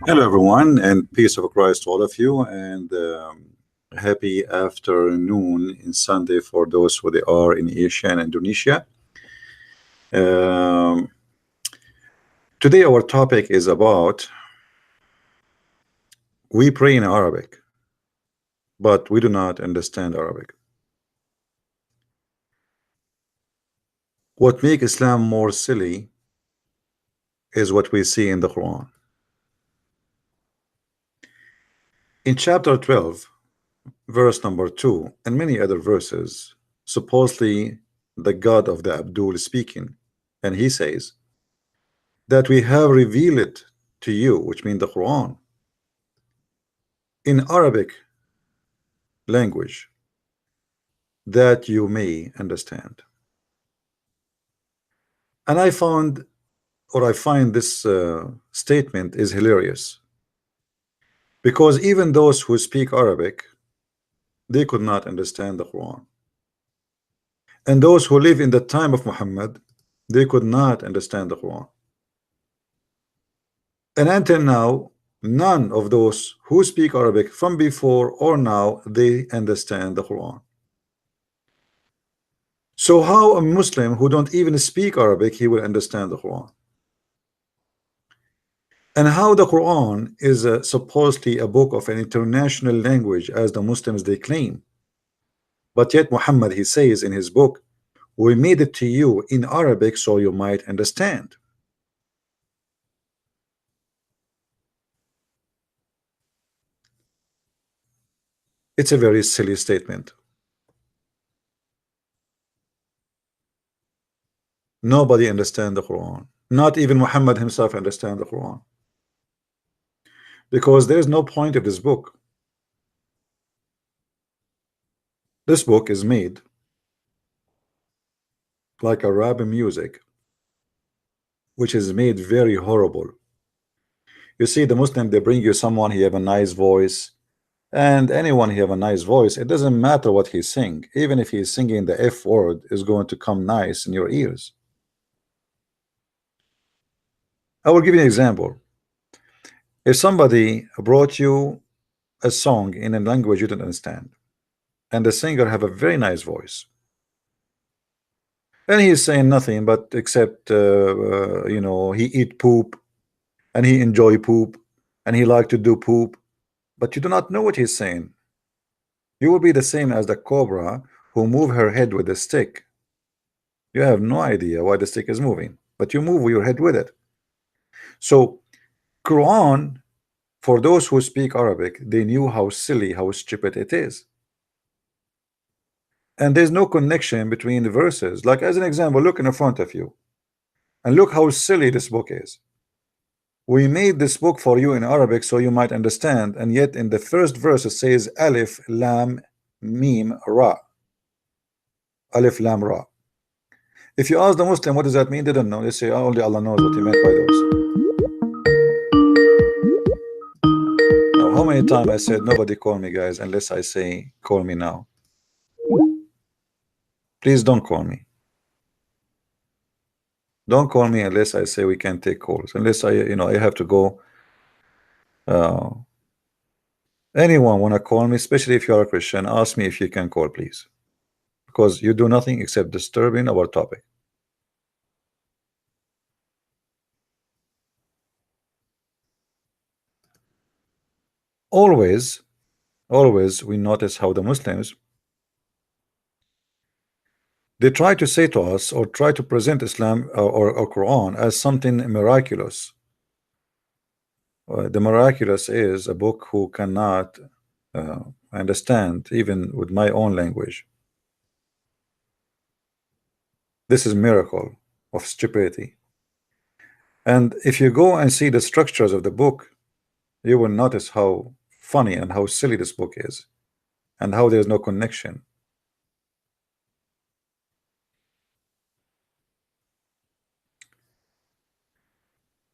Hello, everyone, and peace of Christ to all of you, and happy afternoon in Sunday for those who they are in Asia and Indonesia. Um, Today, our topic is about we pray in Arabic, but we do not understand Arabic. What makes Islam more silly is what we see in the Quran. In chapter 12, verse number 2, and many other verses, supposedly the God of the Abdul is speaking, and he says that we have revealed it to you, which means the Quran, in Arabic language that you may understand. And I find this statement is hilarious, because even those who speak Arabic, they could not understand the Quran, and those who live in the time of Muhammad, they could not understand the Quran. And until now, none of those who speak Arabic from before or now, they understand the Quran. So how a Muslim who don't even speak Arabic, he will understand the Quran? And how the Quran is supposedly a book of an international language, as the Muslims they claim, but yet Muhammad, he says in his book, we made it to you in Arabic so you might understand. It's a very silly statement. Nobody understands the Quran. Not even Muhammad himself understands the Quran, because there is no point of this book. This book is made like Arabian music, which is made very horrible. You see, the Muslim, they bring you someone, he have a nice voice, and anyone he have a nice voice, it doesn't matter what he sing, even if he's singing the F word, is going to come nice in your ears. I will give you an example. If somebody brought you a song in a language you don't understand, and the singer have a very nice voice, and he's saying nothing but except you know, he eat poop, and he enjoy poop, and he like to do poop, but you do not know what he's saying. You will be the same as the cobra who move her head with a stick. You have no idea why the stick is moving, but you move your head with it. So Quran, for those who speak Arabic, they knew how silly, how stupid it is. And there's no connection between the verses. Like, as an example, look in front of you and look how silly this book is. We made this book for you in Arabic so you might understand, and yet in the first verse it says Alif Lam Mim Ra. Alif Lam Ra. If you ask the Muslim what does that mean, they don't know. They say, oh, only Allah knows what he meant by those. Now, how many times I said nobody call me, guys, unless I say call me now? Please don't call me. Don't call me unless I say we can take calls. Unless I, you know, I have to go. Anyone want to call me, especially if you are a Christian, ask me if you can call, please, because you do nothing except disturbing our topic. Always we notice how the Muslims, they try to say to us or try to present Islam or Quran as something miraculous. The miraculous is a book who cannot understand even with my own language. This is miracle of stupidity. And if you go and see the structures of the book, you will notice how funny and how silly this book is, and how there's no connection.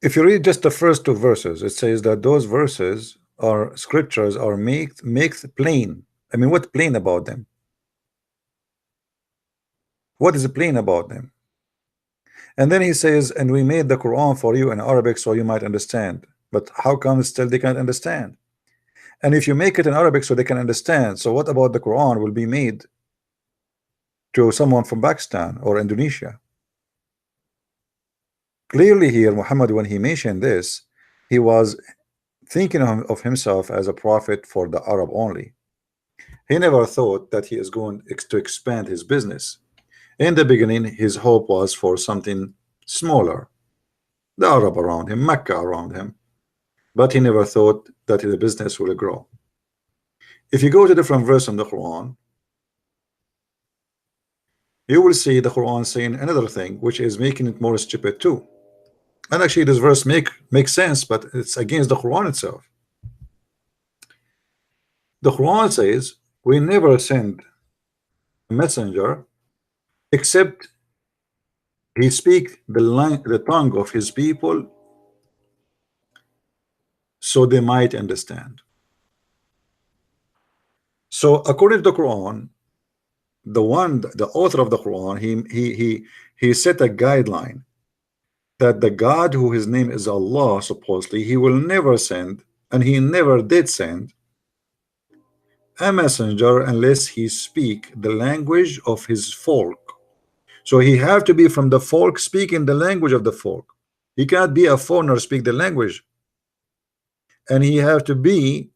If you read just the first two verses, it says that those verses are scriptures are make plain. I mean, what plain about them? What is plain about them? And then he says, and we made the Quran for you in Arabic so you might understand. But how come still they can't understand? And if you make it in Arabic so they can understand, so what about the Quran will be made to someone from Pakistan or Indonesia? Clearly here, Muhammad, when he mentioned this, he was thinking of himself as a prophet for the Arab only. He never thought that he is going to expand his business. In the beginning, his hope was for something smaller, the Arab around him, Mecca around him. But he never thought that the business will grow. If you go to different verse in the Quran, you will see the Quran saying another thing, which is making it more stupid too. And actually, this verse makes sense, but it's against the Quran itself. The Quran says, we never send a messenger except he speak the tongue of his people so they might understand. So according to the Quran, the author of the Quran, he set a guideline that the God who his name is Allah, supposedly, he will never send, and he never did send a messenger unless he speak the language of his folk. So he have to be from the folk, speaking the language of the folk. He can't be a foreigner speak the language, and he have to be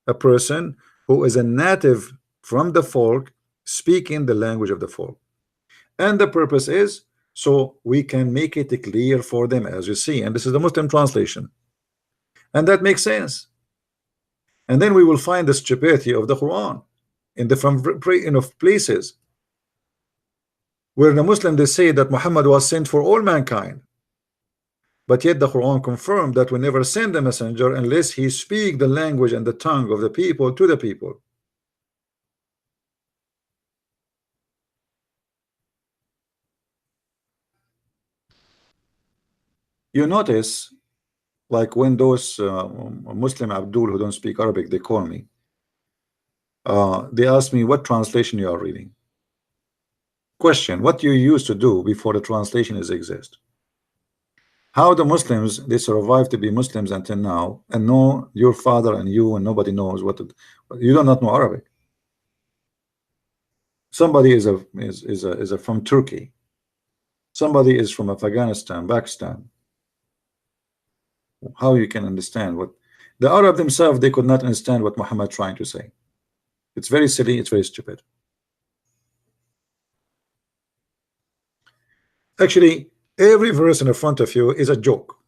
a person who is a native from the folk, speaking the language of the folk. And the purpose is so we can make it clear for them, as you see. And this is the Muslim translation, and that makes sense. And then we will find the stupidity of the Quran in different places where the Muslim, they say that Muhammad was sent for all mankind, but yet the Quran confirmed that we never send a messenger unless he speak the language and the tongue of the people to the people. You notice, like when those Muslim Abdul who don't speak Arabic, they call me, they ask me what translation you are reading. Question: what you used to do before the translation is exist? How the Muslims, they survive to be Muslims until now, and know your father and you, and nobody knows what you do not know Arabic. Somebody is from Turkey. Somebody is from Afghanistan, Pakistan. How you can understand what the Arab themselves, they could not understand what Muhammad trying to say. It's very silly, it's very stupid. Actually, every verse in front of you is a joke.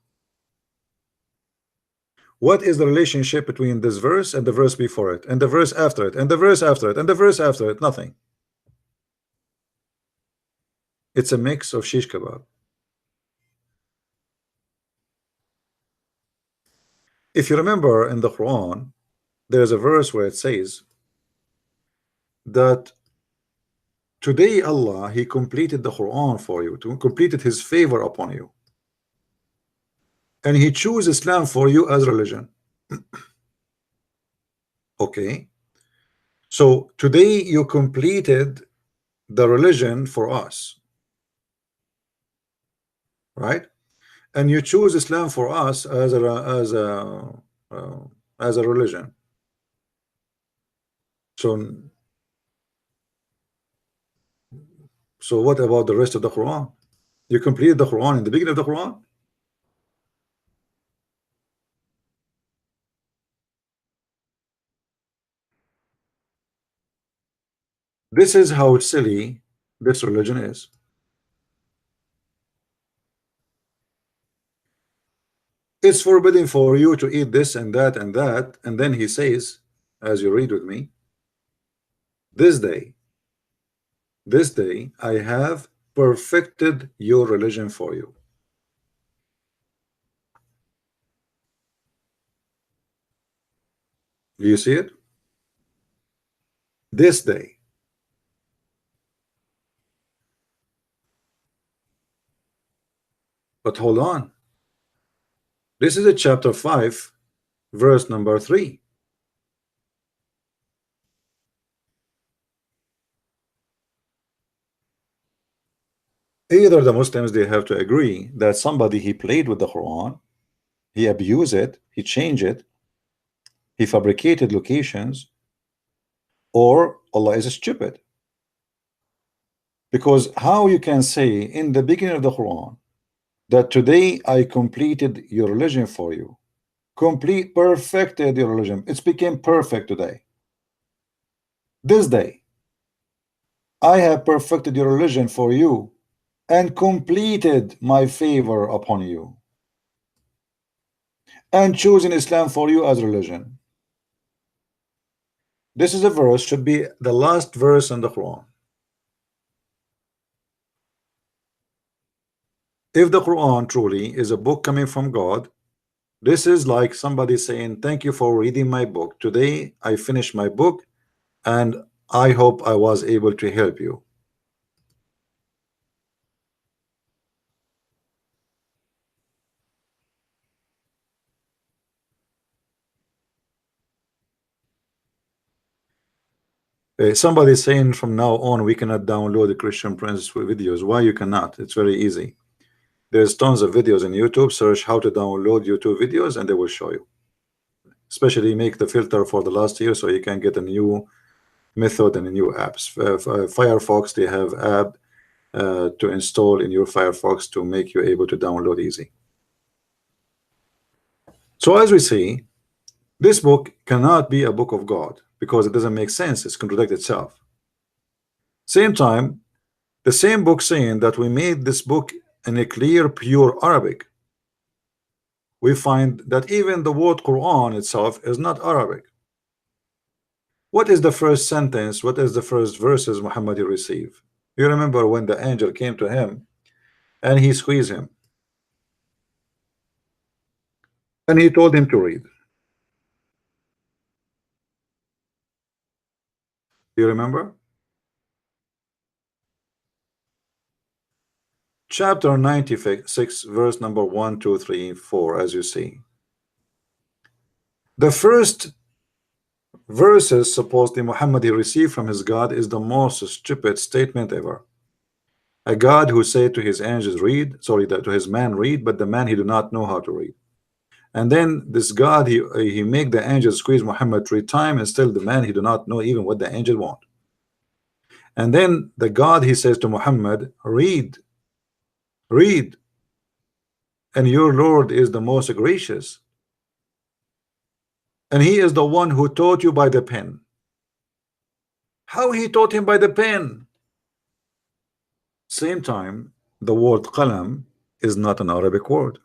What is the relationship between this verse and the verse before it, and the verse after it, and the verse after it, and the verse after it? Nothing. It's a mix of shish kebab. If you remember in the Quran, there's a verse where it says that today Allah, he completed the Quran for you, to completed his favor upon you, and he chose Islam for you as religion. Okay, so today you completed the religion for us, right? And you choose Islam for us as a religion. So what about the rest of the Quran? You completed the Quran in the beginning of the Quran. This is how silly this religion is. It's forbidden for you to eat this and that and that, and then he says, as you read with me, this day I have perfected your religion for you. Do you see it? This day. But hold on. This is a chapter 5, verse number 3. Either the Muslims, they have to agree that somebody he played with the Quran, He abused it, he changed it, he fabricated locations, or Allah is stupid. Because how you can say in the beginning of the Quran that today I completed your religion for you, perfected your religion, it's became perfect today, this day I have perfected your religion for you and completed my favor upon you and chosen Islam for you as religion. This is a verse, should be the last verse in the Quran. If the Quran truly is a book coming from God, this is like somebody saying, thank you for reading my book. Today I finished my book and I hope I was able to help you. Somebody saying from now on we cannot download the Christian Prince videos. Why you cannot? It's very easy. There's tons of videos in YouTube. Search how to download YouTube videos and they will show you. Especially make the filter for the last year so you can get a new method and a new apps. Firefox, they have app to install in your Firefox to make you able to download easy. So as we see, this book cannot be a book of God because it doesn't make sense. It's contradict itself. Same time, the same book saying that we made this book in a clear, pure Arabic. We find that even the word Quran itself is not Arabic. What is the first sentence? What is the first verses Muhammad received? You remember when the angel came to him and he squeezed him and he told him to read. Do you remember? Chapter 96, verse number 1, 2, 3, 4, as you see. The first verses supposedly Muhammad received from his God is the most stupid statement ever. A God who said to his angels read, sorry, that to his man read, but the man he do not know how to read. And then this God he make the angel squeeze Muhammad 3 times and still the man he do not know even what the angel want. And then the God he says to Muhammad, read, read, and your Lord is the most gracious. And he is the one who taught you by the pen. How he taught him by the pen? Same time, the word qalam is not an Arabic word.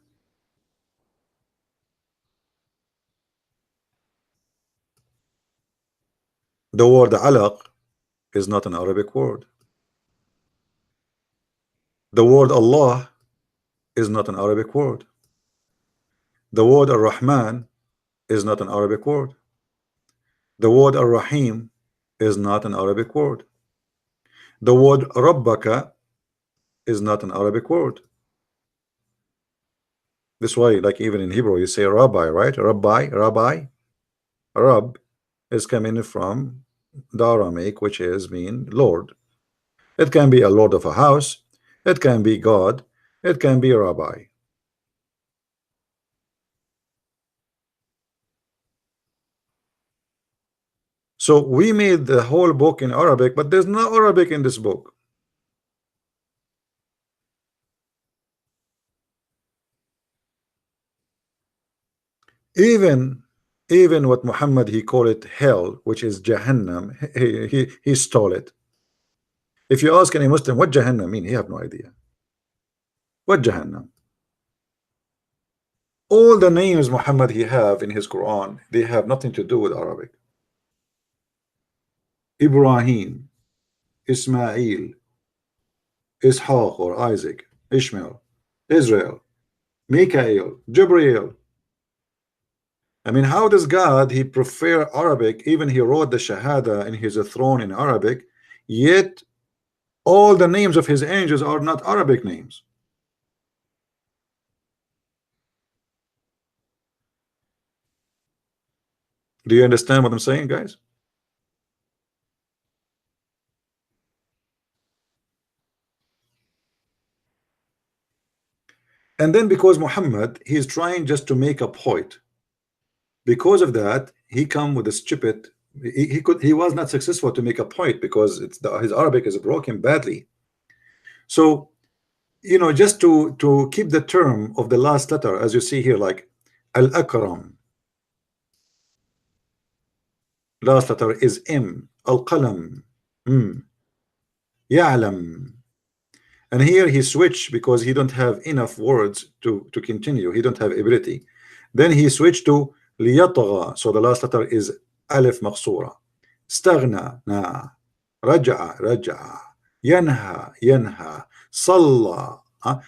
The word alaq is not an Arabic word. The word Allah is not an Arabic word. The word Ar-Rahman is not an Arabic word. The word Ar-Rahim is not an Arabic word. The word Rabbaka is not an Arabic word. This way, like even in Hebrew, you say Rabbi, right? Rabbi, Rabbi. Rab is coming from the Aramaic, which is mean Lord. It can be a lord of a house. It can be God. It can be a rabbi. So we made the whole book in Arabic, but there's no Arabic in this book. Even what Muhammad he called it hell, which is Jahannam, he stole it. If you ask any Muslim what Jahannam mean, he have no idea. What Jahannam? All the names Muhammad he have in his Quran, they have nothing to do with Arabic. Ibrahim, Ismail, Ishaq or Isaac, Ishmael, Israel, Mikael, Jibreel. I mean, how does God he prefer Arabic? Even he wrote the Shahada in his throne in Arabic, yet all the names of his angels are not Arabic names. Do you understand what I'm saying, guys? And then because Muhammad, he's trying just to make a point. Because of that, he come with a stupid. He was not successful to make a point because his Arabic is broken badly. So, you know, just to keep the term of the last letter, as you see here, like al-akram, last letter is M. Al-qalam, ya'lam. And here he switched because he don't have enough words to continue. He don't have ability. Then he switched to liyatgha. So the last letter is alif maqsura. Staghna, na. Raja'a, raja'a. Yanha, yanha. Salla.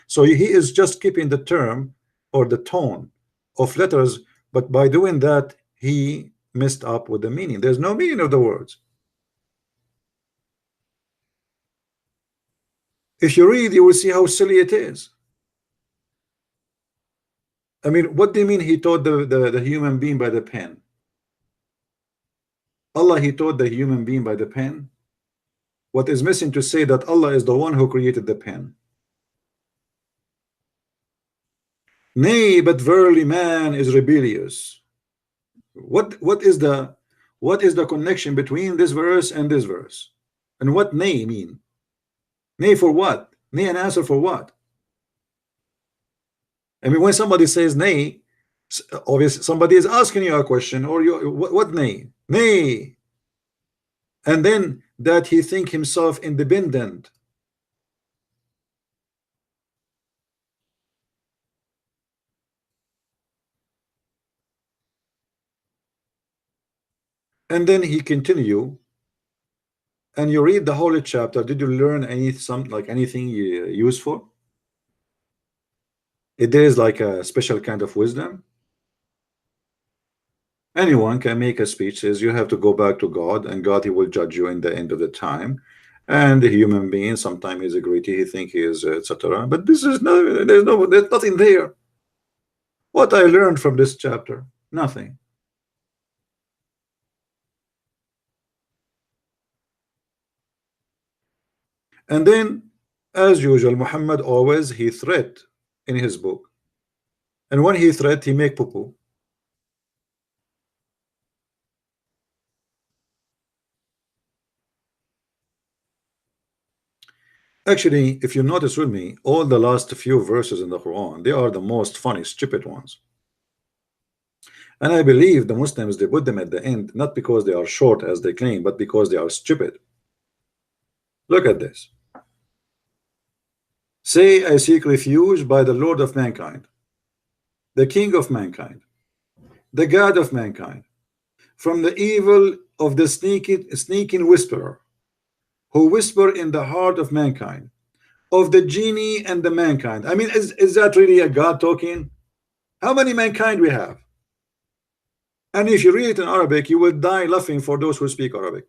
So he is just keeping the term or the tone of letters, but by doing that, he messed up with the meaning. There's no meaning of the words. If you read, you will see how silly it is. I mean, what do you mean he taught the human being by the pen? Allah, he taught the human being by the pen. What is missing to say that Allah is the one who created the pen? Nay, but verily man is rebellious. What is the connection between this verse and this verse? And what nay mean? Nay for what? Nay an answer for what? I mean, when somebody says nay, obviously somebody is asking you a question, or you what nay? Nay. And then that he think himself independent. And then he continue, and you read the whole chapter. Did you learn anything useful? It is like a special kind of wisdom. Anyone can make a speech, says you have to go back to God, and God, he will judge you in the end of the time. And the human being, sometimes he's a greedy, he think he is, etc. But this is there's nothing there. What I learned from this chapter, nothing. And then, as usual, Muhammad always he threat in his book, and when he threat, he make poo-poo. Actually, if you notice with me, all the last few verses in the Quran, they are the most funny, stupid ones. And I believe the Muslims, they put them at the end, not because they are short as they claim, but because they are stupid. Look at this. Say, I seek refuge by the Lord of mankind, the King of mankind, the God of mankind, from the evil of the sneaking whisperer, who whisper in the heart of mankind, of the genie and the mankind. I mean, is that really a God talking? How many mankind we have? And if you read it in Arabic, you will die laughing for those who speak Arabic.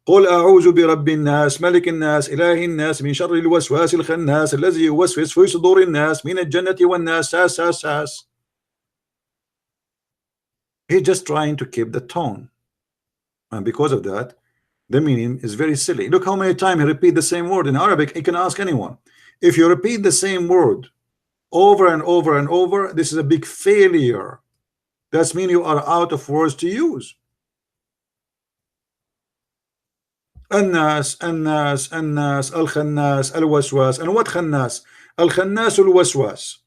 قل أعوذ برب الناس ملك الناس إله الناس من شر الوسواس الخناس الذي يوسوس في صدور الناس من الجنة والناس. He's just trying to keep the tone, and because of that, the meaning is very silly. Look how many times he repeat the same word in Arabic. You can ask anyone. If you repeat the same word over and over and over, this is a big failure. That means you are out of words to use. الناس الناس الناس الخناس الوسواس. And what خناس? الخناس الوسواس.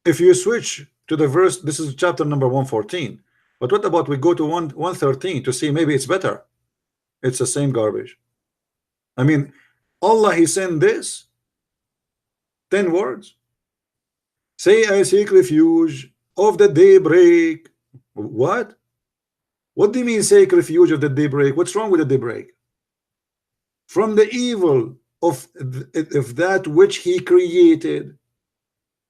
If you switch to the verse, this is chapter number 114, but what about we go to 113 to see maybe it's better? It's the same garbage. I mean, Allah, he sent this 10 words. Say, I seek refuge of the daybreak. What do you mean seek refuge of the daybreak? What's wrong with the daybreak? From the evil of that which he created.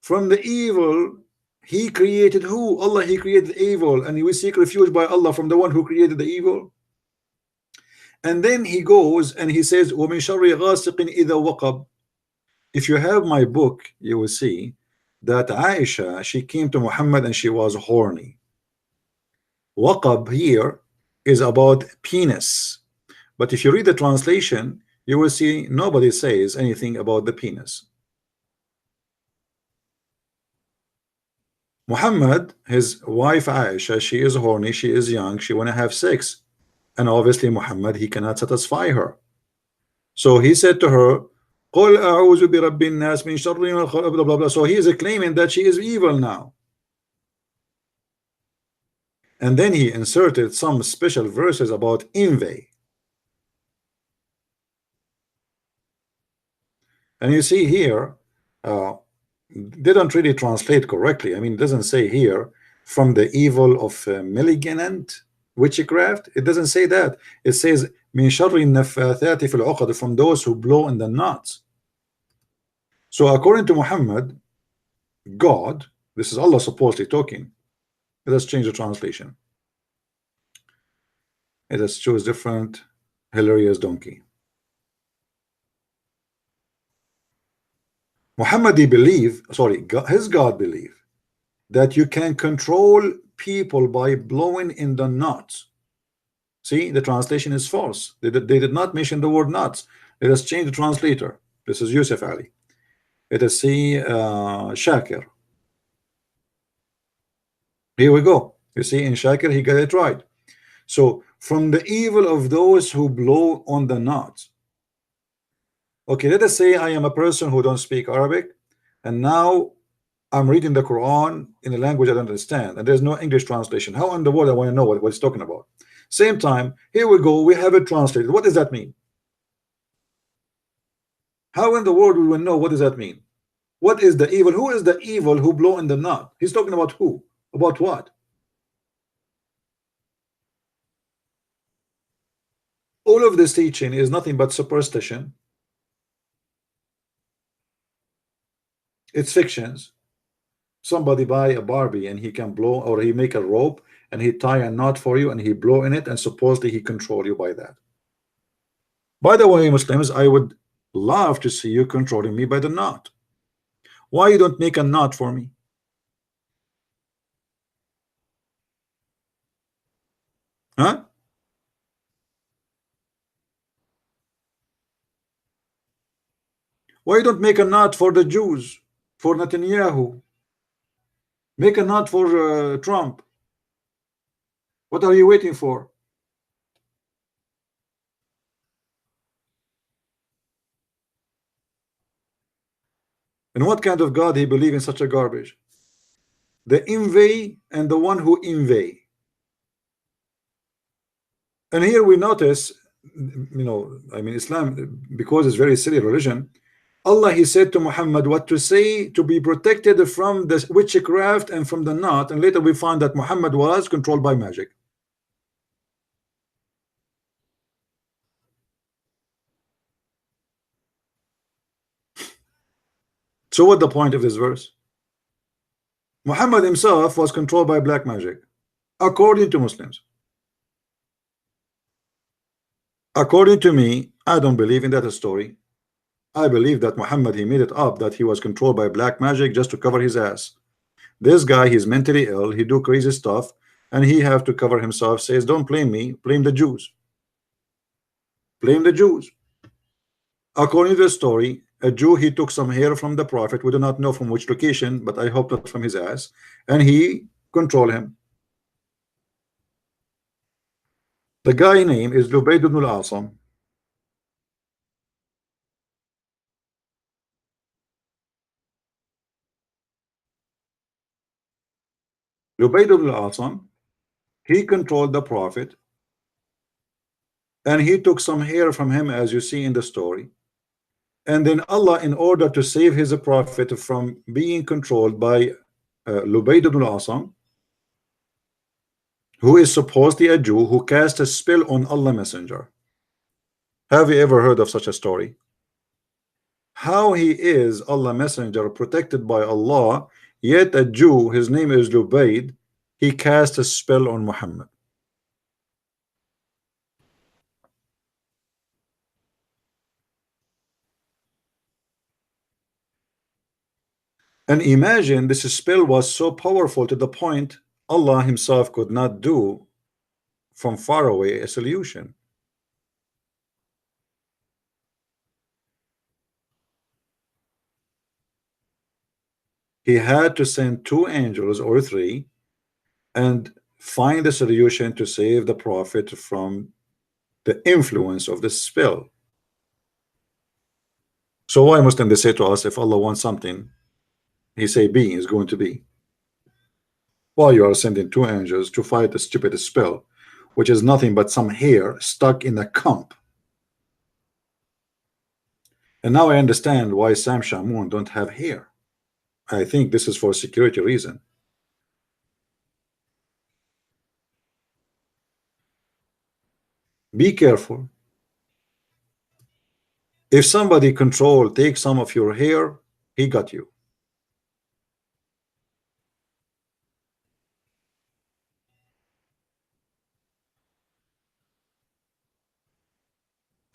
From the evil, he created who? Allah, he created evil, and we seek refuge by Allah from the one who created the evil. And then he goes and he says, وَمِن شَرِّ غَاسِقٍ إِذَا وَقَبْ. If you have my book, you will see that Aisha, she came to Muhammad and she was horny. Waqab here is about penis, but if you read the translation, you will see nobody says anything about the penis. Muhammad, his wife Aisha, she is horny, she is young, she want to have sex, and obviously Muhammad, he cannot satisfy her. So he said to her, قُلْ أَعُوذُ بِرَبِّ النَّاسِ مِنْ شَرِّ مَا خَلَقَ, blah, blah, blah. So he is claiming that she is evil now. And then he inserted some special verses about envy. And you see here, they don't really translate correctly. I mean, it doesn't say here from the evil of malignant witchcraft. It doesn't say that. It says min sharri naffathati fil uqad, from those who blow in the knots. So according to Muhammad, God, this is Allah supposedly talking. Let us change the translation. Let us choose different hilarious donkey. Muhammad, he believe, sorry, God, his God believe that you can control people by blowing in the knots. See, the translation is false. They did not mention the word knots. Let us change the translator. This is Yusuf Ali. Let us see Shakir. Here we go. You see, in Shakir, he got it right. So, from the evil of those who blow on the knots. Okay, let us say I am a person who don't speak Arabic, and now I'm reading the Quran in a language I don't understand, and there's no English translation. How in the world I want to know what it's talking about? Same time, here we go, we have it translated. What does that mean? How in the world we will know what does that mean? What is the evil? Who is the evil who blow in the knot? He's talking about who? About what? All of this teaching is nothing but superstition. It's fictions. Somebody buy a Barbie and he can blow, or he make a rope and he tie a knot for you and he blow in it, and supposedly he control you by that. By the way, Muslims, I would love to see you controlling me by the knot. Why you don't make a knot for me? Huh? Why you don't make a knot for the Jews, for Netanyahu? Make a knot for Trump. What are you waiting for? And what kind of God he believe in such a garbage? The envy and the one who envy. And here we notice, you know, I mean, Islam, because it's very silly religion, Allah, he said to Muhammad what to say to be protected from the witchcraft and from the knot, and later we find that Muhammad was controlled by magic. So what the point of this verse? Muhammad himself was controlled by black magic, according to Muslims. According to me, I don't believe in that story. I believe that Muhammad, he made it up that he was controlled by black magic just to cover his ass. This guy, he's mentally ill, he do crazy stuff, and he have to cover himself, says, don't blame me, blame the Jews. Blame the Jews. According to the story, a Jew, he took some hair from the Prophet, we do not know from which location, but I hope not from his ass, and he control him. The guy name is Lubayd ibn al-Asam. Lubayd ibn al-Asam, he controlled the Prophet, and he took some hair from him, as you see in the story. And then Allah, in order to save his Prophet from being controlled by Lubayd ibn al-Asam, who is supposedly a Jew who cast a spell on Allah Messenger. Have you ever heard of such a story? How he is Allah Messenger protected by Allah, yet a Jew, his name is Lubayd, he cast a spell on Muhammad. And imagine this spell was so powerful to the point Allah himself could not do from far away a solution. He had to send 2 angels or 3 and find a solution to save the Prophet from the influence of the spell. So why Muslim they say to us, if Allah wants something, he say be is going to be. Why you are sending 2 angels to fight the stupid spell, which is nothing but some hair stuck in a comb. And now I understand why Sam Shamoun don't have hair. I think this is for security reason. Be careful. If somebody take some of your hair, he got you.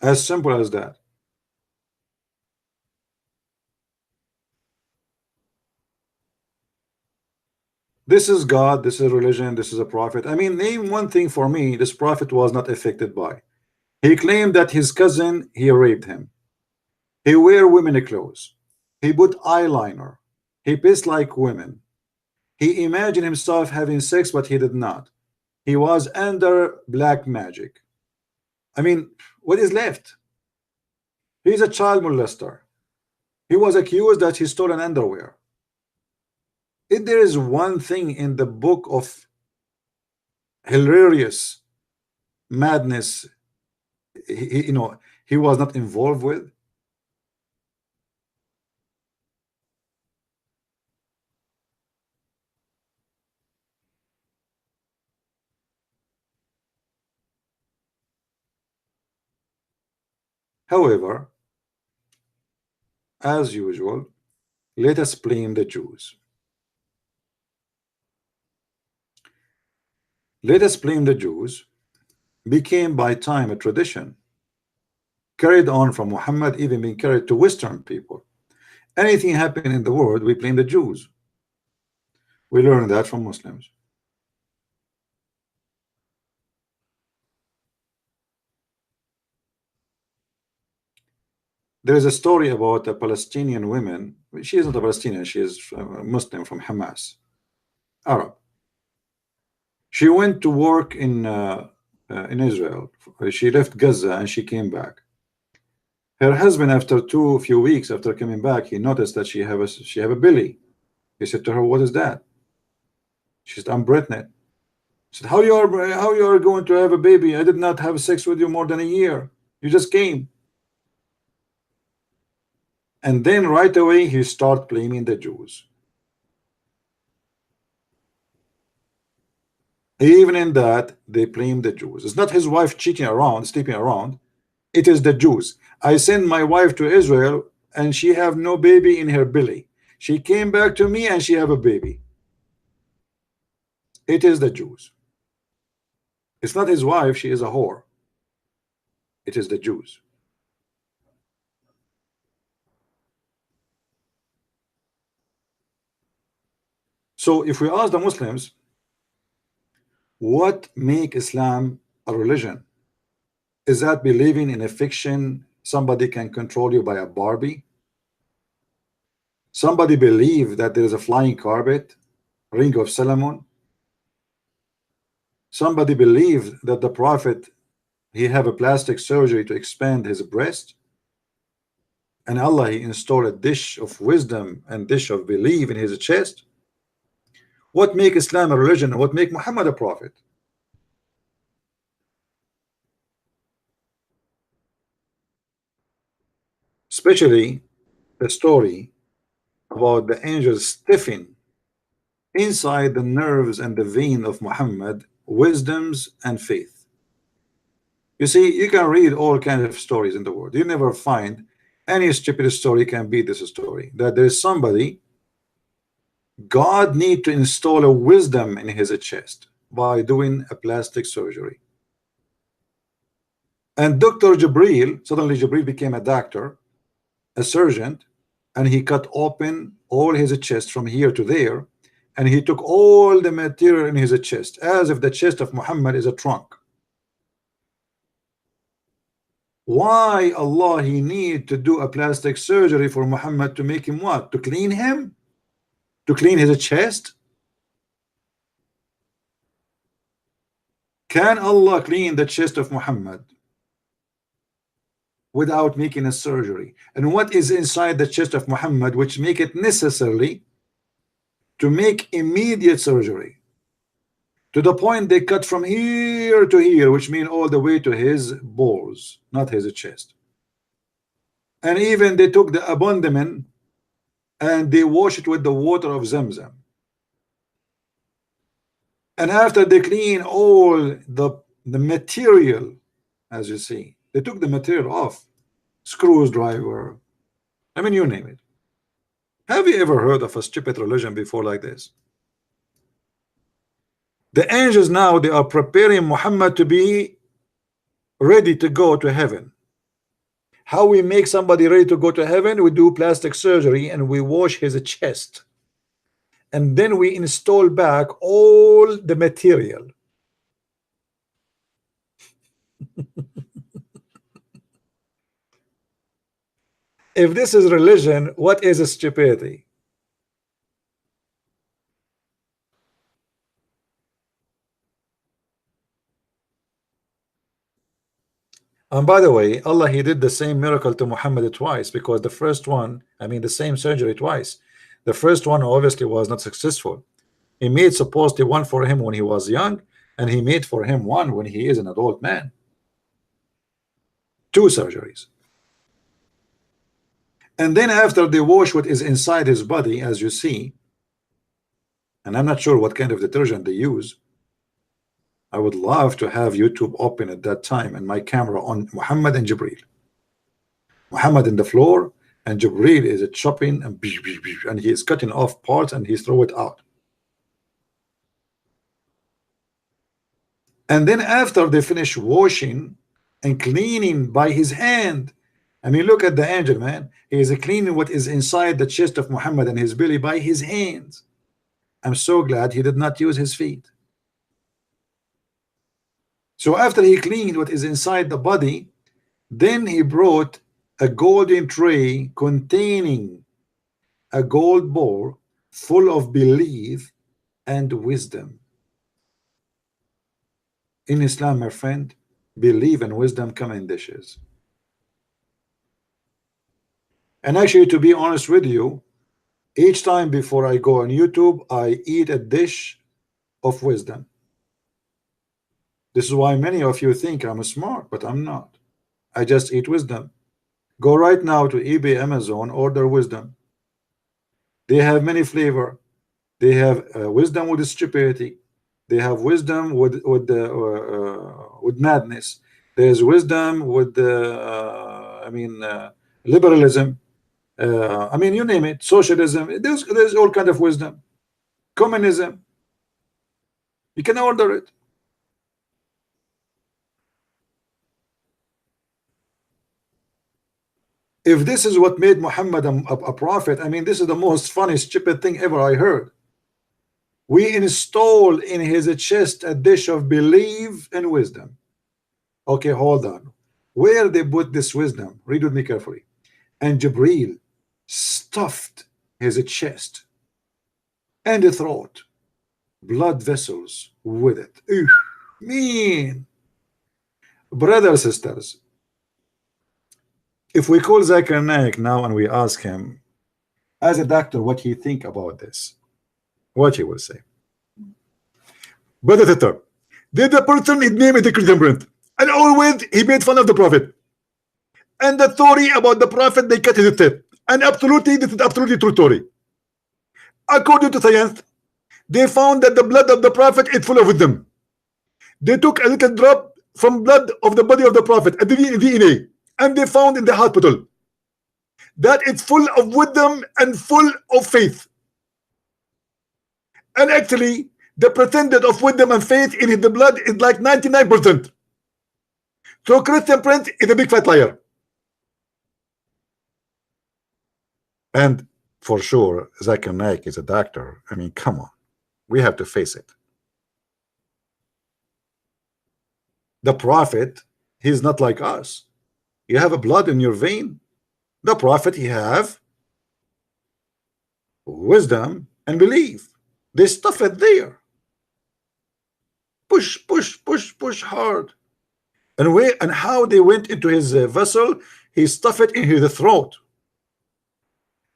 As simple as that. This is God, this is religion, this is a prophet. I mean, name one thing for me this prophet was not affected by. He claimed that his cousin, he raped him. He wear women clothes. He put eyeliner. He pissed like women. He imagined himself having sex, but he did not. He was under black magic. I mean, what is left? He's a child molester. He was accused that he stole an underwear. If there is one thing in the book of hilarious madness he was not involved with, however, as usual, let us blame the Jews. Let us blame the Jews became by time a tradition carried on from Muhammad, even being carried to Western people. Anything happening in the world, we blame the Jews. We learn that from Muslims. There is a story about a Palestinian woman. She is not a Palestinian, she is a Muslim from Hamas, Arab. She went to work in Israel. She left Gaza and she came back. Her husband, after few weeks after coming back, he noticed that she have a belly. He said to her, "What is that?" She said, "I'm pregnant." He said, how you are going to have a baby? I did not have sex with you more than a year. You just came. And then right away he started blaming the Jews. Even in that, they blame the Jews. It's not his wife cheating around, sleeping around. It is the Jews. I sent my wife to Israel and she have no baby in her belly. She came back to me and she have a baby. It is the Jews. It's not his wife, she is a whore. It is the Jews. So if we ask the Muslims, what make Islam a religion? Is that believing in a fiction somebody can control you by a Barbie? Somebody believe that there is a flying carpet, ring of Solomon? Somebody believe that the Prophet, he have a plastic surgery to expand his breast, and Allah, he installed a dish of wisdom and dish of belief in his chest? What make Islam a religion and what make Muhammad a prophet? Especially the story about the angels stiffing inside the nerves and the vein of Muhammad wisdoms and faith. You see, you can read all kinds of stories in the world. You never find any stupid story can beat this story, that there is somebody God need to install a wisdom in his chest by doing a plastic surgery. And Dr. Jibril, suddenly Jibril became a doctor, a surgeon, and he cut open all his chest from here to there, and he took all the material in his chest, as if the chest of Muhammad is a trunk. Why Allah he need to do a plastic surgery for Muhammad to make him what? To clean him? To clean his chest? Can Allah clean the chest of Muhammad without making a surgery? And what is inside the chest of Muhammad which make it necessary to make immediate surgery? To the point they cut from here to here, which mean all the way to his balls, not his chest. And even they took the abdomen and they wash it with the water of Zamzam. And after they clean all the material, as you see, they took the material off, screws, driver, I mean, you name it. Have you ever heard of a stupid religion before like this? The angels now, they are preparing Muhammad to be ready to go to heaven. How we make somebody ready to go to heaven? We do plastic surgery and we wash his chest. And then we install back all the material. If this is religion, what is stupidity? And by the way, Allah he did the same miracle to Muhammad twice, because the first one, I mean the same surgery twice. The first one obviously was not successful. He made supposedly one for him when he was young, and he made for him one when he is an adult man. Two surgeries. And then after they wash what is inside his body, as you see, and I'm not sure what kind of detergent they use. I would love to have YouTube open at that time and my camera on Muhammad and Jibreel. Muhammad in the floor and Jibreel is chopping and he is cutting off parts and he throw it out. And then after they finish washing and cleaning by his hand, I mean, look at the angel, man. He is cleaning what is inside the chest of Muhammad and his belly by his hands. I'm so glad he did not use his feet. So after he cleaned what is inside the body, then he brought a golden tray containing a gold bowl full of belief and wisdom. In Islam, my friend, belief and wisdom come in dishes. And actually, to be honest with you, each time before I go on YouTube, I eat a dish of wisdom. This is why many of you think I'm smart, but I'm not. I just eat wisdom. Go right now to eBay, Amazon, order wisdom. They have many flavor. They have wisdom with stupidity. They have wisdom with madness. There's wisdom with liberalism. I mean, you name it. Socialism. There's all kind of wisdom. Communism. You can order it. If this is what made Muhammad a prophet, I mean, this is the most funny, stupid thing ever I heard. We install in his chest a dish of belief and wisdom. Okay, hold on. Where they put this wisdom? Read with me carefully. And Jibreel stuffed his chest and the throat, blood vessels with it. Ew, mean. Brothers, sisters, if we call Zakir Naik now and we ask him, as a doctor, what he think about this, what he will say. Brother Sister, did the person his name is the Christian print, and always he made fun of the Prophet. And the story about the Prophet, they cut his head. And absolutely, this is absolutely true story. According to science, they found that the blood of the Prophet is full of wisdom. They took a little drop from blood of the body of the Prophet, a DNA, and they found in the hospital that it's full of wisdom and full of faith. And actually, the percentage of wisdom and faith in the blood is like 99%. So Christian Prince is a big fat liar. And for sure, Zakir Naik is a doctor. I mean, come on. We have to face it. The Prophet, he's not like us. You have a blood in your vein. The Prophet, he have wisdom and belief. They stuff it there. Push, push, push, push hard. And where and how they went into his vessel, he stuffed it in his throat.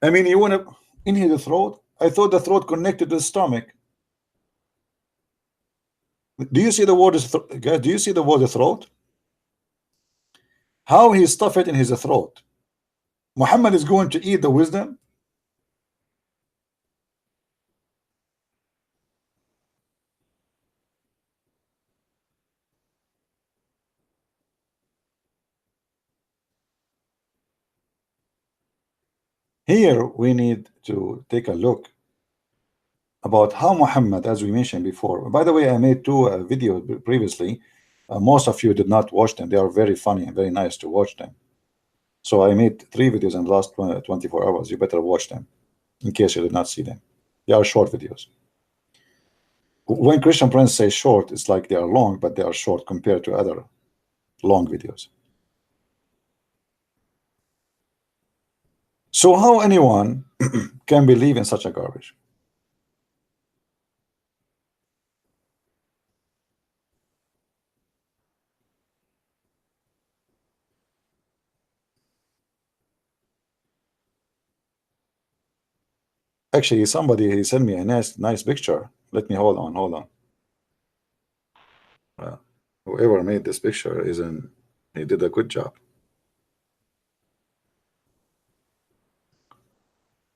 I mean, you want to in his throat? I thought the throat connected to the stomach. Do you see the word guys? Do you see the word throat? How he stuffed it in his throat? Muhammad is going to eat the wisdom. Here we need to take a look about how Muhammad, as we mentioned before. By the way, I made two videos previously. Most of you did not watch them. They are very funny and very nice to watch them. So I made 3 videos in the last 24 hours. You better watch them in case you did not see them. They are short videos. When Christian Prince says short, it's like they are long, but they are short compared to other long videos. So how anyone can believe in such a garbage? Actually, somebody he sent me a nice picture. Let me hold on. Whoever made this picture he did a good job.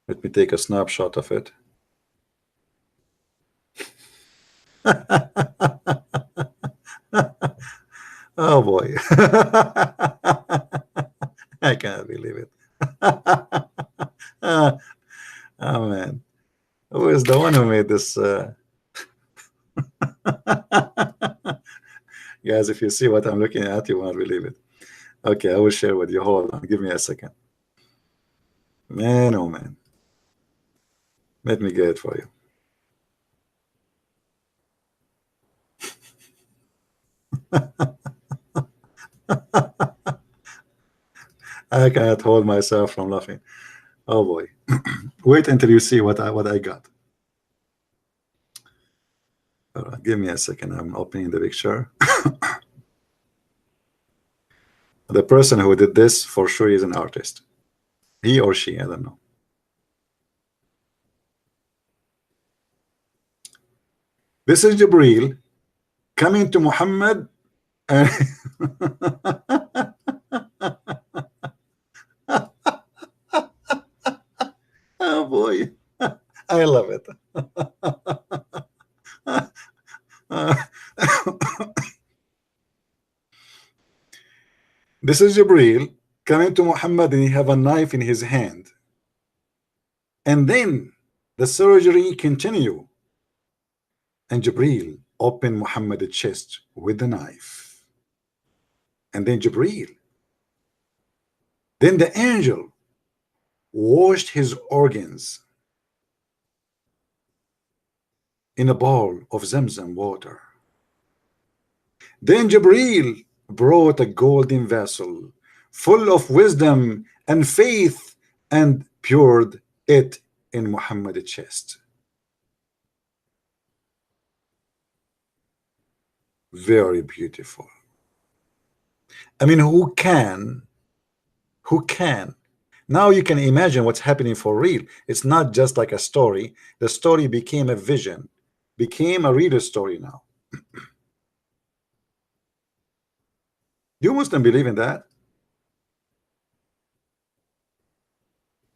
Let me take a snapshot of it. Oh boy. I can't believe it. Oh man. Who is the one who made this? Guys, if you see what I'm looking at, you won't believe it. Okay, I will share with you. Hold on, give me a second. Man, oh man. Let me get it for you. I cannot hold myself from laughing. Oh boy. Wait until you see what I got. Give me a second. I'm opening the picture. The person who did this for sure is an artist. He or she, I don't know. This is Jibreel coming to Muhammad and oh boy, I love it. This is Jibreel coming to Muhammad and he have a knife in his hand. And then the surgery continue. And Jibreel opened Muhammad's chest with the knife. And then then the angel washed his organs in a bowl of Zamzam water. Then Jibreel brought a golden vessel full of wisdom and faith and poured it in Muhammad's chest. Very beautiful. I mean, who can now you can imagine what's happening for real. It's not just like a story. The story became a vision, became a reader story now. You Muslims believe in that?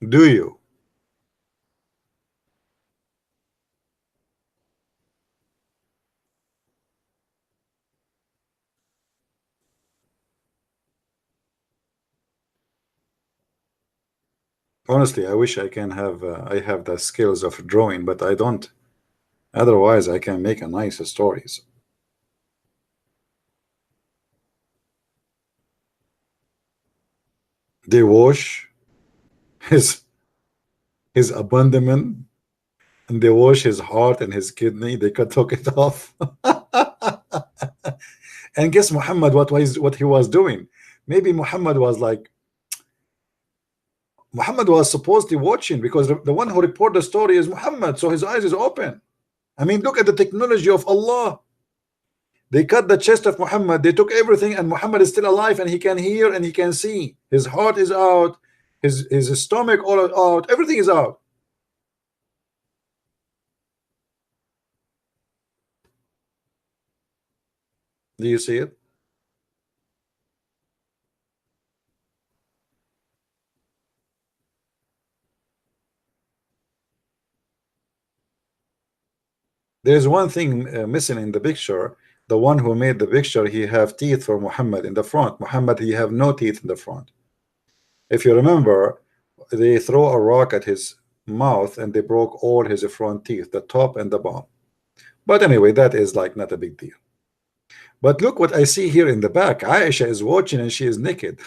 Do you? Honestly, I wish I can have I have the skills of drawing, but I don't. Otherwise, I can make a nice stories. They wash his abandonment, and they wash his heart and his kidney. They could took it off. And guess Muhammad what he was doing? Maybe Muhammad was like, Muhammad was supposedly watching, because the one who reported the story is Muhammad, so his eyes is open. I mean, look at the technology of Allah. They cut the chest of Muhammad, they took everything, and Muhammad is still alive, and he can hear and he can see. His heart is out, his stomach all out, everything is out. Do you see it? There's one thing missing in the picture. The one who made the picture, he have teeth for Muhammad in the front. Muhammad, he have no teeth in the front. If you remember, they throw a rock at his mouth and they broke all his front teeth, the top and the bottom. But anyway, that is like not a big deal. But look what I see here in the back. Aisha is watching and she is naked.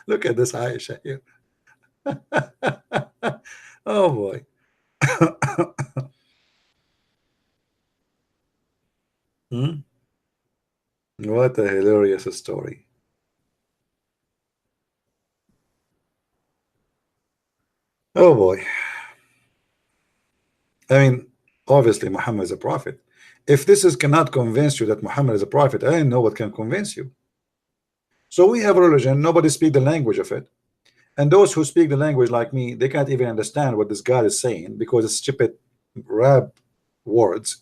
Look at this Aisha here. Oh boy. Hmm? What a hilarious story. Oh boy. I mean, obviously Muhammad is a prophet. If this is cannot convince you that Muhammad is a prophet, I don't know what can convince you. So we have a religion, nobody speak the language of it. And those who speak the language like me, they can't even understand what this God is saying, because it's stupid rap words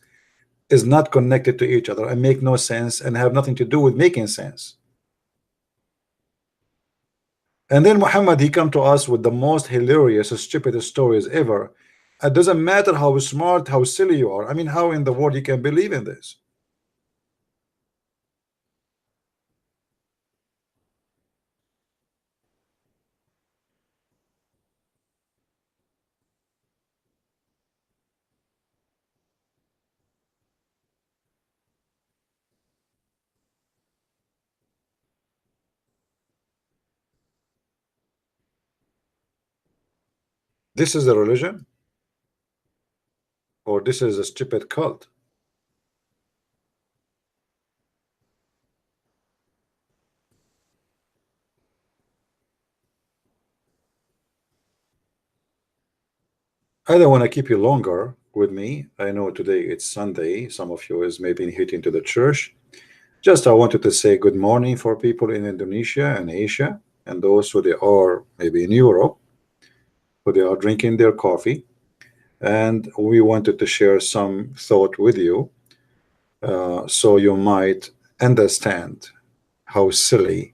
is not connected to each other and make no sense and have nothing to do with making sense. And then Muhammad, he come to us with the most hilarious, stupid stories ever. It doesn't matter how smart, how silly you are. I mean, how in the world you can believe in this? This is a religion, or this is a stupid cult? I don't want to keep you longer with me. I know today it's Sunday. Some of you is maybe hitting to the church. Just I wanted to say good morning for people in Indonesia and Asia, and those who they are maybe in Europe, who they are drinking their coffee. And we wanted to share some thought with you, so you might understand how silly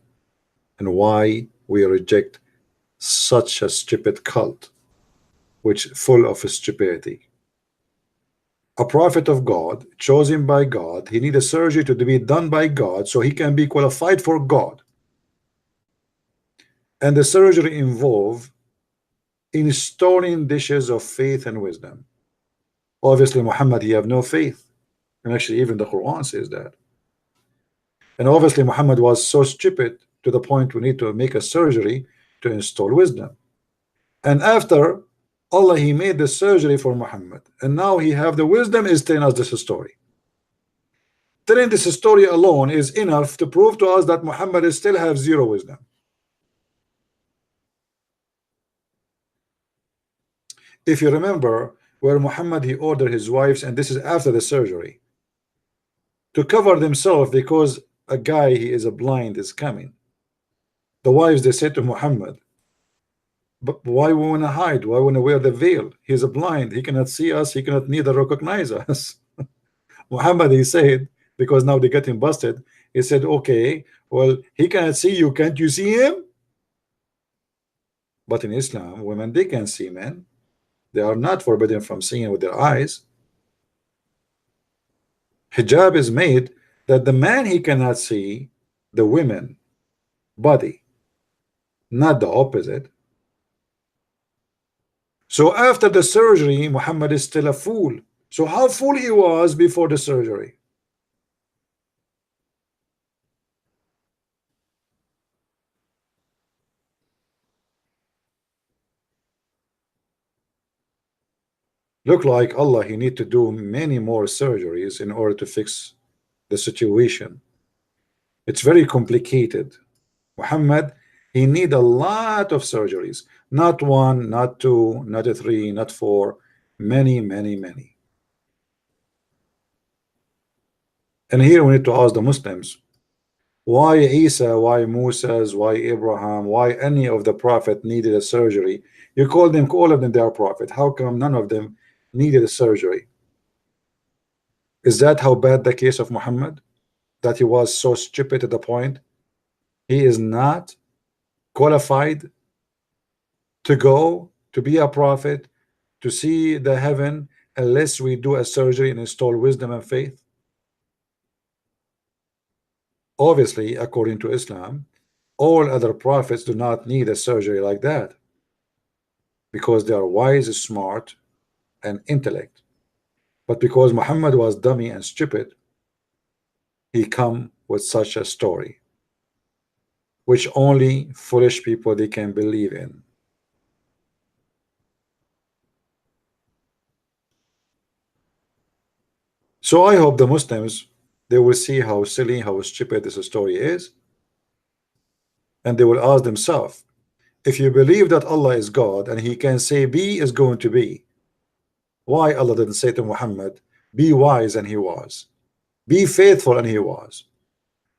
and why we reject such a stupid cult, which full of stupidity. A prophet of God, chosen by God, he need a surgery to be done by God so he can be qualified for God. And the surgery involve installing dishes of faith and wisdom. Obviously, Muhammad, he have no faith. And actually, even the Quran says that. And obviously, Muhammad was so stupid to the point we need to make a surgery to install wisdom. And after Allah, he made the surgery for Muhammad. And now he have the wisdom is telling us this story. Telling this story alone is enough to prove to us that Muhammad still have zero wisdom. If you remember where Muhammad, he ordered his wives, and this is after the surgery, to cover themselves because a guy, he is a blind, is coming. The wives, they said to Muhammad, but why we want to hide? Why want to wear the veil? He's a blind, he cannot see us, he cannot neither recognize us. Muhammad, he said, because now they get him busted, he said, okay, well, he cannot see you, can't you see him? But in Islam, women, they can see men. They are not forbidden from seeing with their eyes. Hijab is made that the man, he cannot see the women body, not the opposite. So after the surgery, Muhammad is still a fool. So how fool he was before the surgery? Look like Allah, he need to do many more surgeries in order to fix the situation. It's very complicated. Muhammad, he need a lot of surgeries, not one, not two, not three, not four, many, many, many. And here we need to ask the Muslims, why Isa, why Moses, why Abraham, why any of the prophet needed a surgery? You call them, all of them, they are prophet. How come none of them needed a surgery? Is that how bad the case of Muhammad? That he was so stupid to the point he is not qualified to go to be a prophet, to see the heaven, unless we do a surgery and install wisdom and faith? Obviously, according to Islam, all other prophets do not need a surgery like that because they are wise, smart, and intellect. But because Muhammad was dummy and stupid, he come with such a story which only foolish people they can believe in. So I hope the Muslims, they will see how silly, how stupid this story is, and they will ask themselves, if you believe that Allah is God and he can say be is going to be, why Allah didn't say to Muhammad, be wise, and he was, be faithful, and he was?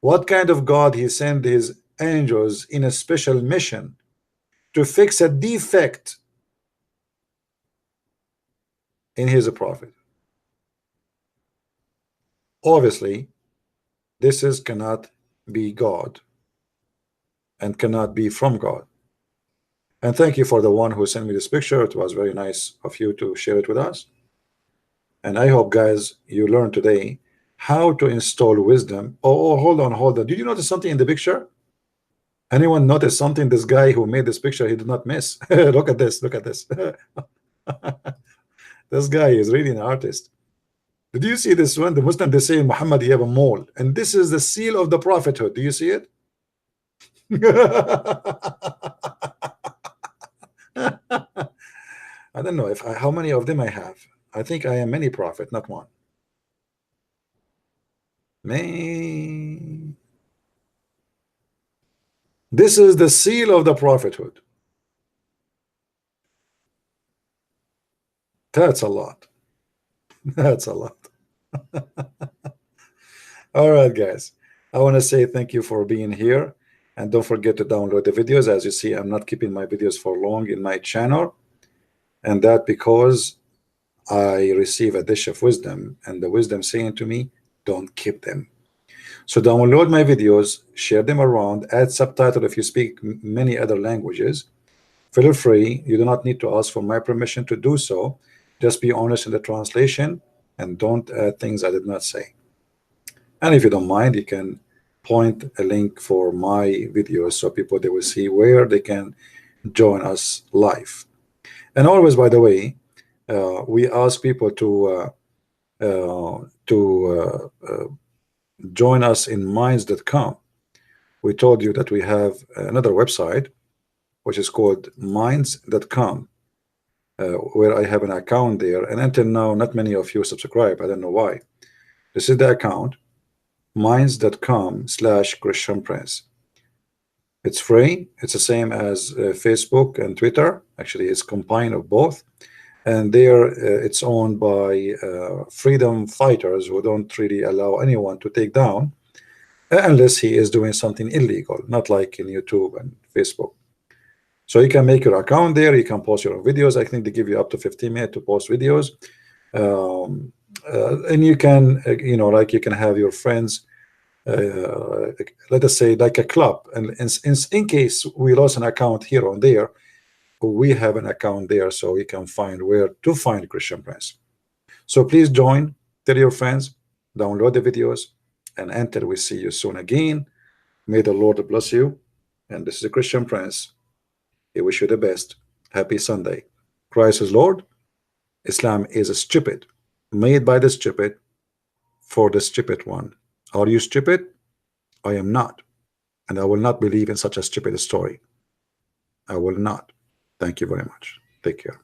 What kind of God he sent his angels in a special mission to fix a defect in his prophet? Obviously, this is cannot be God and cannot be from God. And thank you for the one who sent me this picture. It was very nice of you to share it with us. And I hope, guys, you learned today how to install wisdom. Oh, hold on. Did you notice something in the picture? Anyone notice something? This guy who made this picture, he did not miss. Look at this. Look at this. This guy is really an artist. Did you see this one? The Muslim, they say Muhammad, you have a mole, and this is the seal of the prophethood. Do you see it? I don't know if how many of them I have. I think I am many prophet, not one. Man, this is the seal of the prophethood. That's a lot. That's a lot. All right, guys, I want to say thank you for being here, and don't forget to download the videos. As you see, I'm not keeping my videos for long in my channel, and that because I receive a dish of wisdom, and the wisdom saying to me, don't keep them. So download my videos, share them around, add subtitle if you speak many other languages. Feel free. You do not need to ask for my permission to do so. Just be honest in the translation and don't add things I did not say. And if you don't mind, you can point a link for my videos so people, they will see where they can join us live. And always, by the way, we ask people to join us in minds.com. We told you that we have another website which is called minds.com, where I have an account there, and until now not many of you subscribe. I don't know why. This is the account, minds.com/Christian Prince. It's free. It's the same as Facebook and Twitter. Actually, it's combined of both. And there it's owned by freedom fighters who don't really allow anyone to take down unless he is doing something illegal, not like in YouTube and Facebook. So you can make your account there. You can post your own videos. I think they give you up to 15 minutes to post videos. And you can, like you can have your friends, let us say like a club. And in case we lost an account here or there, we have an account there, so you can find where to find Christian Prince. So please join, tell your friends, download the videos, and enter. We see you soon again. May the Lord bless you. And this is the Christian Prince. I wish you the best. Happy Sunday. Christ is Lord. Islam is stupid, made by the stupid, for the stupid one. Are you stupid? I am not. And I will not believe in such a stupid story. I will not. Thank you very much. Take care.